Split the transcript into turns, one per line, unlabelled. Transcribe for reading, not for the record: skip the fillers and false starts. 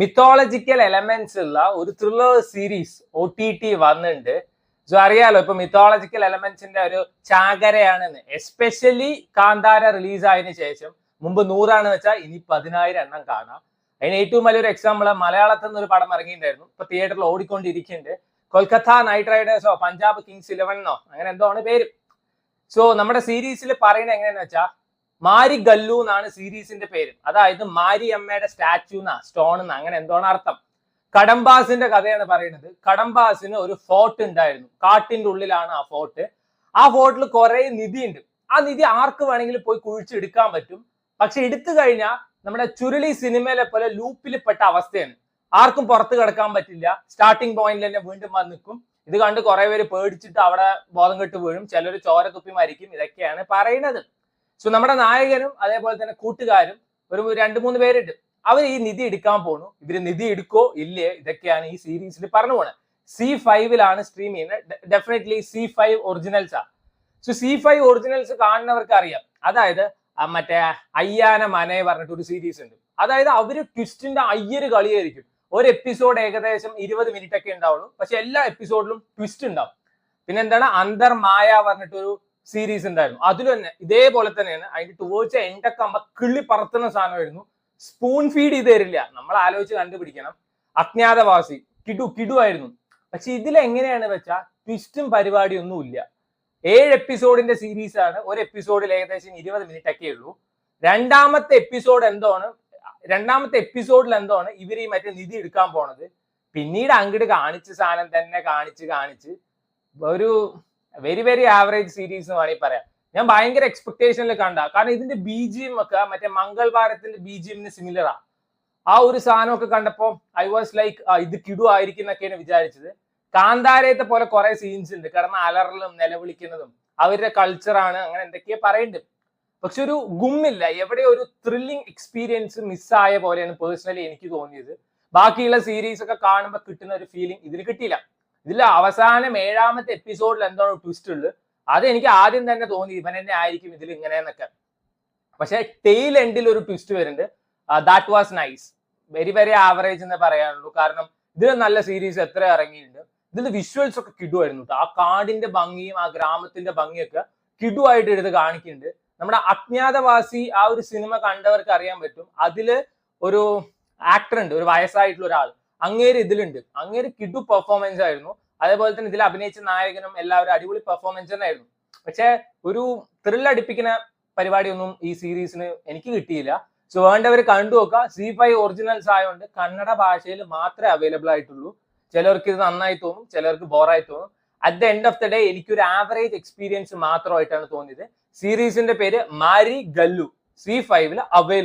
Mythological elements ഉള്ള ഒരു thriller series OTT വന്നിട്ടുണ്ട്. സോ അറിയാലോ ഇപ്പൊ മിത്തോളജിക്കൽ എലമെന്റ്സിന്റെ ഒരു ചാകരയാണെന്ന്. എസ്പെഷ്യലി കാന്താര റിലീസ് ആയതിനു ശേഷം മുമ്പ് 100 വെച്ചാൽ ഇനി 10,000 എണ്ണം കാണാം. അതിന് ഏറ്റവും വലിയൊരു എക്സാമ്പിൾ മലയാളത്തിൽ നിന്ന് ഒരു പടം ഇറങ്ങിയിട്ടുണ്ടായിരുന്നു, ഇപ്പൊ തിയേറ്ററിൽ ഓടിക്കൊണ്ടിരിക്കുന്നുണ്ട്. കൊൽക്കത്ത നൈറ്റ് റൈഡേഴ്സോ പഞ്ചാബ് കിങ്സ് 11 അങ്ങനെ എന്തോ ആണ് പേര്. സോ നമ്മുടെ സീരീസിൽ പറയുന്നത് എങ്ങനെയാന്ന് വെച്ചാൽ മാരി ഗല്ലു എന്നാണ് സീരീസിന്റെ പേര്. അതായത് മാരി അമ്മയുടെ സ്റ്റാച്യു സ്റ്റോൺ അങ്ങനെ എന്തോണ് അർത്ഥം. കടംബാസിന്റെ കഥയാണ് പറയുന്നത്. കടംബാസിന് ഒരു ഫോർട്ട് ഉണ്ടായിരുന്നു, കാട്ടിന്റെ ഉള്ളിലാണ് ആ ഫോർട്ട്. ആ ഫോർട്ടിൽ കുറെ നിധി ഉണ്ട്. ആ നിധി ആർക്ക് വേണമെങ്കിലും പോയി കുഴിച്ചെടുക്കാൻ പറ്റും. പക്ഷെ എടുത്തു കഴിഞ്ഞാൽ നമ്മുടെ ചുരുളി സിനിമയിലെ പോലെ ലൂപ്പിൽ പെട്ട അവസ്ഥയാണ്. ആർക്കും പുറത്ത് കിടക്കാൻ പറ്റില്ല. സ്റ്റാർട്ടിംഗ് പോയിന്റിൽ തന്നെ വീണ്ടും വന്ന് നിൽക്കും. ഇത് കണ്ട് കുറെ പേര് പേടിച്ചിട്ട് അവിടെ ബോധം കെട്ട് വീഴും, ചിലർ ചോര തുപ്പി മരിക്കും. ഇതൊക്കെയാണ് പറയുന്നത്. സോ നമ്മുടെ നായകനും അതേപോലെ തന്നെ കൂട്ടുകാരും ഒരു 2-3 പേരുണ്ട്. അവർ ഈ നിധി എടുക്കാൻ പോണു. ഇവര് നിധി എടുക്കോ ഇല്ലേ ഇതൊക്കെയാണ് ഈ സീരീസിൽ പറഞ്ഞു പോണത്. C5 സ്ട്രീം ചെയ്യുന്നത്. ഡെഫിനറ്റ്ലി C5 ഒറിജിനൽസ് ആണ്. സോ C5 ഒറിജിനൽസ് കാണുന്നവർക്ക് അറിയാം. അതായത് മറ്റേ അയ്യാന മനെ പറഞ്ഞിട്ട് ഒരു സീരീസ് ഉണ്ട്. അതായത് അവര് ട്വിസ്റ്റിന്റെ അയ്യൊരു കളിയായിരിക്കും. ഒരു എപ്പിസോഡ് ഏകദേശം 20 മിനിറ്റ് ഒക്കെ ഉണ്ടാവുള്ളൂ, പക്ഷെ എല്ലാ എപ്പിസോഡിലും ട്വിസ്റ്റ് ഉണ്ടാവും. പിന്നെ എന്താണ് അന്തർ മായ പറഞ്ഞിട്ടൊരു സീരീസ് ഉണ്ടായിരുന്നു. അതിൽ തന്നെ ഇതേപോലെ തന്നെയാണ്. അതിന്റെ ടുവേർഡ്സ് എൻഡൊക്കെ ആകുമ്പോ കിള്ളി പറത്തുന്ന സാധനമായിരുന്നു. സ്പൂൺ ഫീഡ് ചെയ്ത് തരില്ല, നമ്മൾ ആലോചിച്ച് കണ്ടുപിടിക്കണം. അജ്ഞാതവാസി കിടു ആയിരുന്നു. പക്ഷെ ഇതിൽ എങ്ങനെയാണ് വെച്ചാൽ ട്വിസ്റ്റും പരിപാടിയൊന്നും ഇല്ല. 7 എപ്പിസോഡിന്റെ സീരീസ് ആണ്. ഒരു എപ്പിസോഡിൽ ഏകദേശം 20 മിനിറ്റ് ഒക്കെ ഉള്ളൂ. രണ്ടാമത്തെ എപ്പിസോഡിൽ എന്താണ് ഇവർ ഈ മറ്റേ നിധി എടുക്കാൻ പോണത്. പിന്നീട് അങ്ങോട്ട് കാണിച്ച സാധനം തന്നെ കാണിച്ച് ഒരു വെരി വെരി ആവറേജ് സീരീസ് എന്ന് വേണമെങ്കിൽ പറയാം. ഞാൻ ഭയങ്കര എക്സ്പെക്ടേഷനിൽ കണ്ട, കാരണം ഇതിന്റെ BGM ഒക്കെ മറ്റേ മംഗൾവാരത്തിന്റെ BGM സിമിലറാ. ആ ഒരു സാധനമൊക്കെ കണ്ടപ്പോ ഐ വാസ് ലൈക്ക് ഇത് കിടു ആയിരിക്കും എന്നൊക്കെയാണ് വിചാരിച്ചത്. കാന്താരയത്തെ പോലെ കുറെ സീൻസ് ഉണ്ട്, കിടന്ന് അലറലും നിലവിളിക്കുന്നതും അവരുടെ കൾച്ചറാണ് അങ്ങനെ എന്തൊക്കെയോ പറയുന്നുണ്ട്. പക്ഷെ ഒരു ഗുമ്മില്ല, എവിടെ ഒരു ത്രില്ലിംഗ് എക്സ്പീരിയൻസ് മിസ്സായ പോലെയാണ് പേഴ്സണലി എനിക്ക് തോന്നിയത്. ബാക്കിയുള്ള സീരീസ് ഒക്കെ കാണുമ്പോൾ കിട്ടുന്ന ഒരു ഫീലിംഗ് ഇതിൽ കിട്ടിയില്ല. ഇതിൽ അവസാനം 7ാമത്തെ എപ്പിസോഡിൽ എന്താണ് ട്വിസ്റ്റ് ഉള്ളത്, അത് എനിക്ക് ആദ്യം തന്നെ തോന്നി ഇവൻ തന്നെ ആയിരിക്കും ഇതിൽ ഇങ്ങനെയെന്നൊക്കെ. പക്ഷെ ടെയിൽ എൻഡിൽ ഒരു ട്വിസ്റ്റ് വരുന്നുണ്ട്. That was nice. Very very average എന്ന് പറയാനുള്ളൂ. കാരണം ഇതിൽ നല്ല സീരീസ് എത്ര ഇറങ്ങിയിട്ടുണ്ട്. ഇതിൽ വിഷ്വൽസ് ഒക്കെ കിടുവായിരുന്നു. ആ കാടിന്റെ ഭംഗിയും ആ ഗ്രാമത്തിന്റെ ഭംഗിയൊക്കെ കിടുവായിട്ട് എടുത്ത് കാണിക്കുന്നുണ്ട്. നമ്മുടെ അജ്ഞാതവാസി ആ ഒരു സിനിമ കണ്ടവർക്ക് അറിയാൻ പറ്റും. അതില് ഒരു ആക്ടർ ഉണ്ട്, ഒരു വയസ്സായിട്ടുള്ള ഒരാൾ. അങ്ങേര് ഇതിലുണ്ട്. അങ്ങേര് കിടു പെർഫോമൻസ് ആയിരുന്നു. അതേപോലെ തന്നെ ഇതിൽ അഭിനയിച്ച നായകനും എല്ലാവരും അടിപൊളി പെർഫോമൻസ് തന്നെ ആയിരുന്നു. പക്ഷെ ഒരു ത്രില്ല് അടിപ്പിക്കുന്ന പരിപാടിയൊന്നും ഈ സീരീസിന് എനിക്ക് കിട്ടിയില്ല. സോ വേണ്ടവർ കണ്ടു നോക്കുക. C5 ഒറിജിനൽസ് ആയതുകൊണ്ട് കന്നഡ ഭാഷയിൽ മാത്രമേ അവൈലബിൾ ആയിട്ടുള്ളൂ. ചിലർക്ക് ഇത് നന്നായി തോന്നും, ചിലർക്ക് ബോറായി തോന്നും. At the end of the day എനിക്കൊരു ആവറേജ് എക്സ്പീരിയൻസ് മാത്രമായിട്ടാണ് തോന്നിയത്. സീരീസിന്റെ പേര് മാരി ഗല്ലു. C5 available.